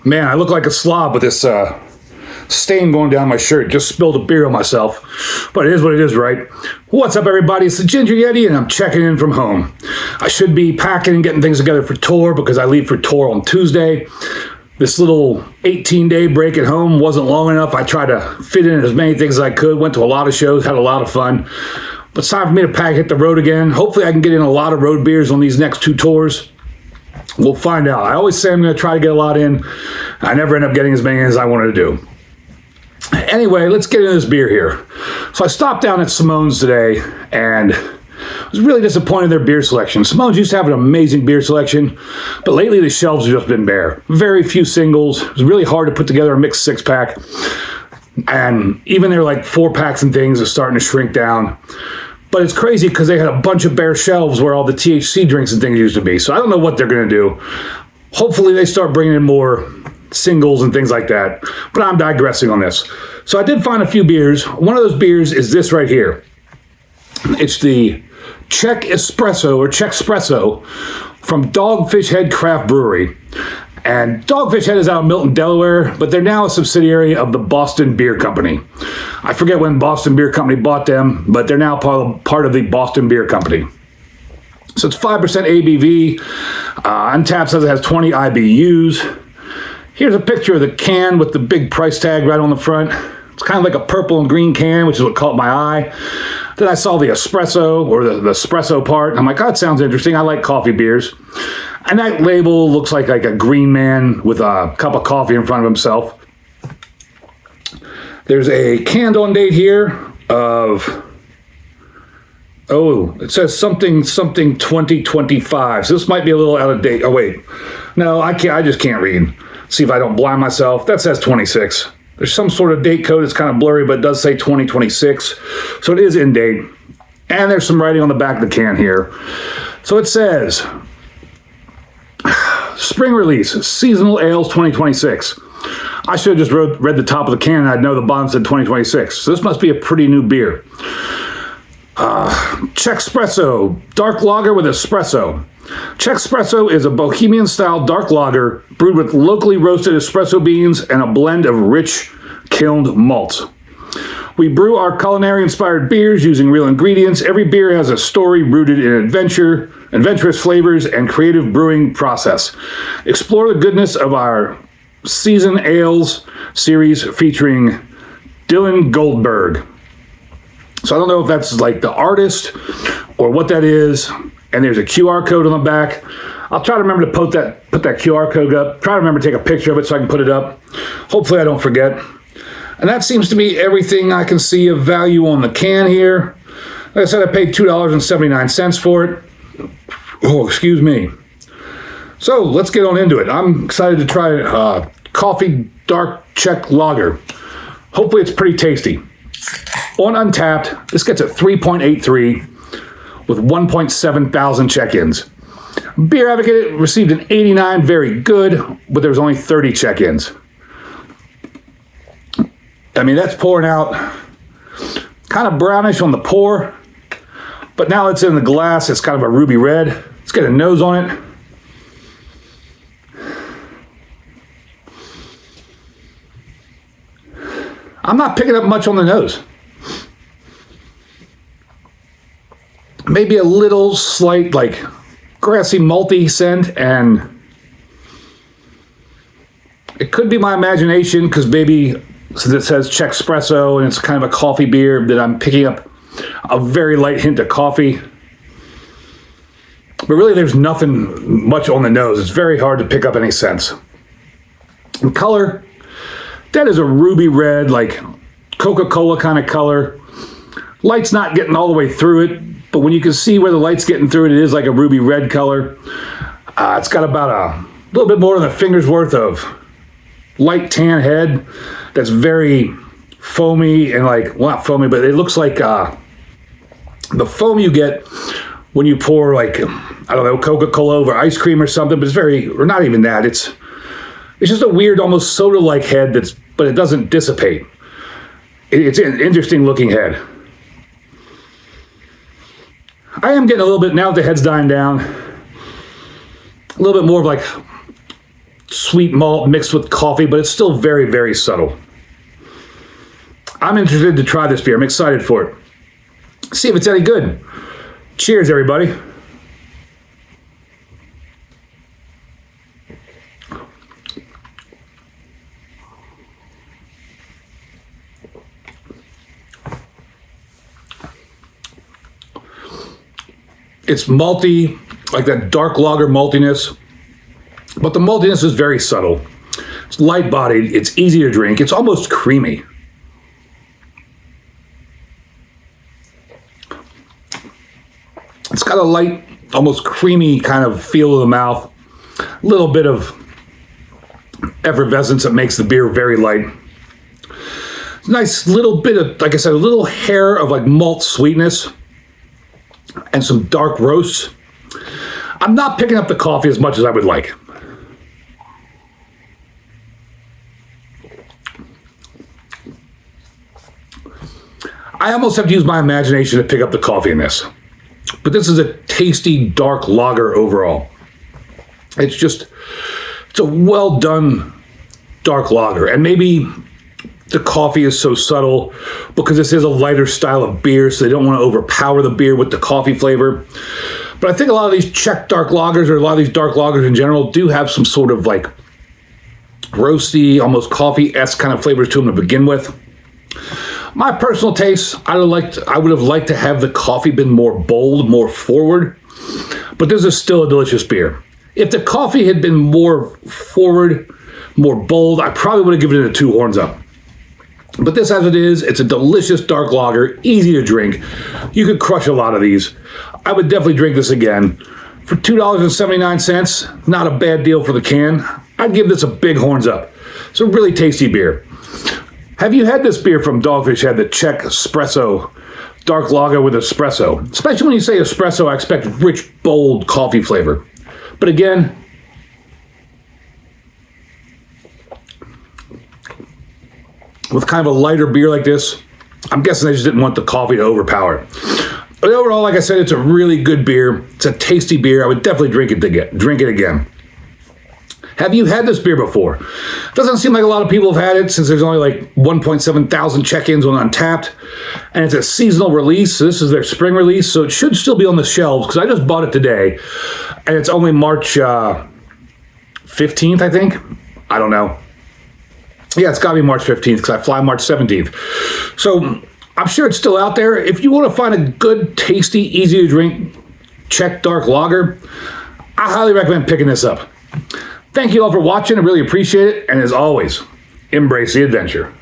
Man, I look like a slob with this stain going down my shirt. Just spilled a beer on myself. But it is what it is, right? What's up, everybody? It's the Ginger Yeti, and I'm checking in from home. I should be packing and getting things together for tour because I leave for tour on Tuesday. This little 18-day break at home wasn't long enough. I tried to fit in as many things as I could. Went to a lot of shows, had a lot of fun. But it's time for me to pack, hit the road again. Hopefully I can get in a lot of road beers on these next 2 tours. We'll find out. I always say I'm going to try to get a lot in. I never end up getting as many as I wanted to do. Anyway, let's get into this beer here. So I stopped down at Simone's today and I was really disappointed in their beer selection. Simone's used to have an amazing beer selection, but lately the shelves have just been bare. Very few singles. It was really hard to put together a mixed 6-pack. And even their like 4-packs and things are starting to shrink down. But it's crazy because they had a bunch of bare shelves where all the THC drinks and things used to be. So I don't know what they're going to do. Hopefully they start bringing in more singles and things like that. But I'm digressing on this. So I did find a few beers. One of those beers is this right here. It's the Czech-Espresso or Czech-Spresso from Dogfish Head Craft Brewery. And Dogfish Head is out of Milton, Delaware, but they're now a subsidiary of the Boston Beer Company. I forget when Boston Beer Company bought them, but they're now part of the Boston Beer Company. So it's 5% ABV. Untapped says it has 20 IBUs. Here's a picture of the can with the big price tag right on the front. It's kind of like a purple and green can, which is what caught my eye. Then I saw the espresso, or the espresso part. I'm like, oh, that sounds interesting. I like coffee beers. And that label looks like a green man with a cup of coffee in front of himself. There's a canned on date here of, it says something 2025. So this might be a little out of date. Oh, wait. No, I just can't read. See if I don't blind myself. That says 26. There's some sort of date code. It's kind of blurry, but it does say 2026. So it is in date. And there's some writing on the back of the can here. So it says, spring release, seasonal ales 2026. I should have just read the top of the can and I'd know the bottom said 2026. So this must be a pretty new beer. Czech-Spresso, dark lager with espresso. Czech-Spresso is a bohemian-style dark lager brewed with locally roasted espresso beans and a blend of rich kilned malts. We brew our culinary-inspired beers using real ingredients. Every beer has a story rooted in adventurous flavors, and creative brewing process. Explore the goodness of our Season Ales series featuring Dylan Goldberg. So I don't know if that's like the artist or what that is. And there's a QR code on the back. I'll try to remember to put that QR code up. Try to remember to take a picture of it so I can put it up. Hopefully I don't forget. And that seems to be everything I can see of value on the can here. Like I said, I paid $2.79 for it. Oh, excuse me. So let's get on into it. I'm excited to try coffee dark Czech lager. Hopefully it's pretty tasty. On Untapped, this gets a 3.83 with 1.7 thousand check-ins. Beer Advocate received an 89, very good, but there was only 30 check-ins. I mean, that's pouring out kind of brownish on the pour, but now it's in the glass. It's kind of a ruby red. Let's get a nose on it. I'm not picking up much on the nose. Maybe a little slight, like, grassy, malty scent, and it could be my imagination, because maybe, since it says Czech-Spresso, and it's kind of a coffee beer, that I'm picking up a very light hint of coffee. But really, there's nothing much on the nose. It's very hard to pick up any sense. In color, that is a ruby red, like Coca-Cola kind of color. Light's not getting all the way through it, but when you can see where the light's getting through it, it is like a ruby red color. It's got about a little bit more than a finger's worth of light tan head that's very foamy and like, well, not foamy, but it looks like the foam you get when you pour like, I don't know, Coca-Cola over ice cream or something, but it's very, or not even that. It's just a weird, almost soda-like head but it doesn't dissipate. It's an interesting looking head. I am getting a little bit, now that the head's dying down, a little bit more of like sweet malt mixed with coffee, but it's still very, very subtle. I'm interested to try this beer. I'm excited for it. See if it's any good. Cheers, everybody. It's malty, like that dark lager maltiness, but the maltiness is very subtle. It's light-bodied, it's easy to drink, it's almost creamy. It's got a light, almost creamy kind of feel of the mouth, a little bit of effervescence that makes the beer very light. Nice little bit of, like I said, a little hair of like malt sweetness and some dark roasts. I'm not picking up the coffee as much as I would like. I almost have to use my imagination to pick up the coffee in this. But this is a tasty dark lager overall. It's a well done dark lager. And maybe the coffee is so subtle because this is a lighter style of beer, so they don't want to overpower the beer with the coffee flavor. But I think a lot of these Czech dark lagers, or a lot of these dark lagers in general, do have some sort of like roasty, almost coffee-esque kind of flavors to them to begin with. My personal taste, I would have liked to have the coffee been more bold, more forward, but this is still a delicious beer. If the coffee had been more forward, more bold, I probably would have given it a 2 horns up. But this, as it is, it's a delicious dark lager, easy to drink. You could crush a lot of these. I would definitely drink this again. For $2.79, not a bad deal for the can. I'd give this a big horns up. It's a really tasty beer. Have you had this beer from Dogfish Head, the Czech-Spresso dark lager with espresso? Especially when you say espresso, I expect rich, bold coffee flavor. But again, with kind of a lighter beer like this, I'm guessing they just didn't want the coffee to overpower it. But overall, like I said, it's a really good beer. It's a tasty beer. I would definitely drink it again. Have you had this beer before? Doesn't seem like a lot of people have had it since there's only like 1.7 thousand check-ins on Untapped. And it's a seasonal release. So this is their spring release. So it should still be on the shelves because I just bought it today. And it's only March 15th, I think. I don't know. Yeah, it's got to be March 15th because I fly March 17th. So I'm sure it's still out there. If you want to find a good, tasty, easy to drink Czech dark lager, I highly recommend picking this up. Thank you all for watching. I really appreciate it. And as always, embrace the adventure.